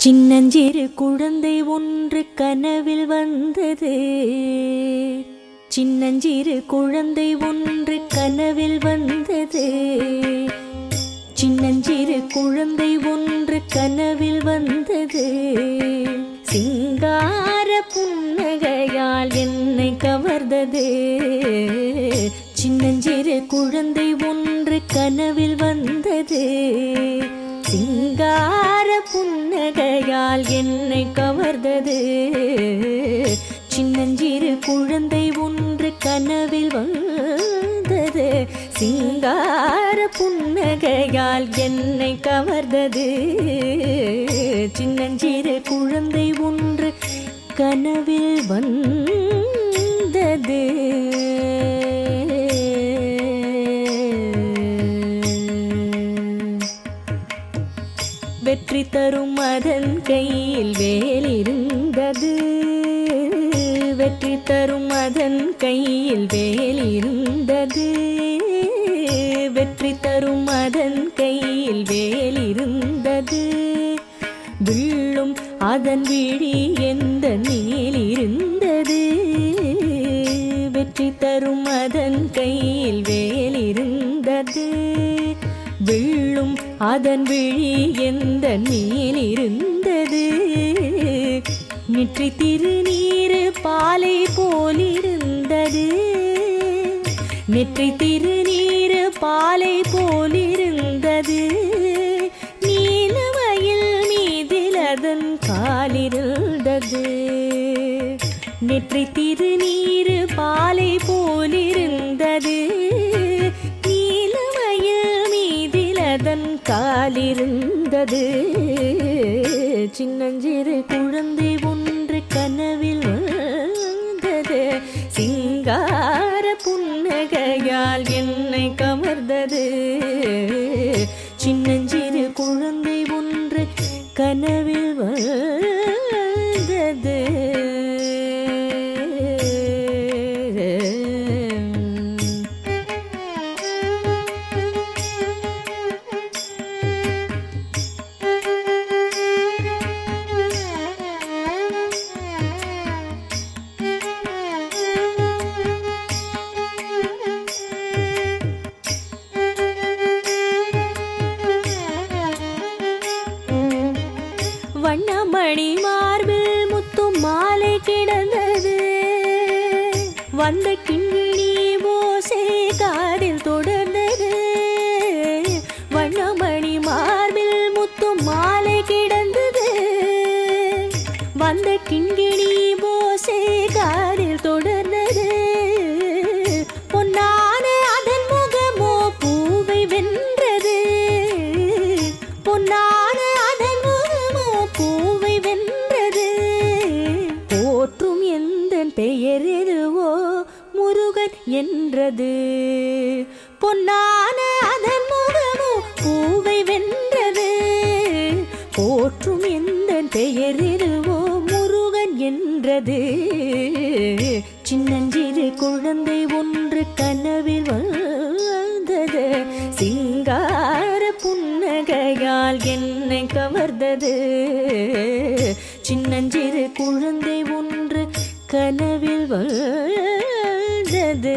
சின்னஞ்சிறு குழந்தை ஒன்று கனவில் வந்தது. சின்னஞ்சிறு குழந்தை ஒன்று கனவில் வந்தது. சின்னஞ்சிறு குழந்தை ஒன்று கனவில் வந்தது. சிங்கார புன்னகையால் என்னை கவர்ந்தது. சின்னஞ்சிறு குழந்தை ஒன்று கனவில் வந்தது. சிங்கார புன்னகையால் என்னை கவர்ந்தது. சின்னஞ்சிறு குழந்தை ஒன்று கனவில் வந்தது. சிங்கார புன்னகையால் என்னை கவர்ந்தது. சின்னஞ்சிறு குழந்தை ஒன்று கனவில் வந்தது. வெற்றி தரும் அதன் கையில் வேல் இருந்தது. வெற்றி தரும் அதன் கையில் வேல் இருந்தது. வெற்றி தரும் அதன் கையில் வேல் இருந்தது. வில்லும் அதன் விழி எந்த நீல் இருந்தது. வெற்றி தரும் அதன் கையில் வேல் இருந்தது. வில்லும் அதன் விழி எந்த நீல் இருந்தது. நெற்றி திருநீரு பாலை போலிருந்தது. நெற்றி திருநீரு பாலை போலிருந்தது. நீலமயில் மீதில் அதன் காலிருந்தது. நெற்றி திருநீரு பாலை போலிருந்தது. அதன் காலிருந்தது. சின்னஞ்சிறு குழந்தை ஒன்று கனவில் வந்தது. சிங்கார புன்னகையால் என்னை கவர்ந்தது. சின்னஞ்சிறு குழந்தை ஒன்று கனவில் வந்தது. வண்ணமணி மார்பில் முத்து மாலை கிடந்தது. வந்த கிண்கிணி ஓசை காதில் தொடர்ந்தது. வண்ணமணி மார்பில் முத்து மாலை கிடந்தது. வந்த கிண்கிணி ஓசை காதில் தொடர்ந்தது. பொன்னான அதன் முகமோ பூவை வென்றது. பொன்னான அதன் முகமோ பூவை வென்றது. போற்றும் எந்த பெயர் எதுவோ முருகன் என்றது. பொன்னான அதன் முகமோ பூவை வென்றது. போற்றும் எந்த பெயர் எதுவோ முருகன் என்றது. சின்னஞ்சிறு குழந்தை ஒன்று கனவில் வந்தது. சிங்கார புன்னகையால் என்னை கவர்ந்தது. சின்னஞ்சிறு குழந்தை ஒன்று கனவில் வந்தது.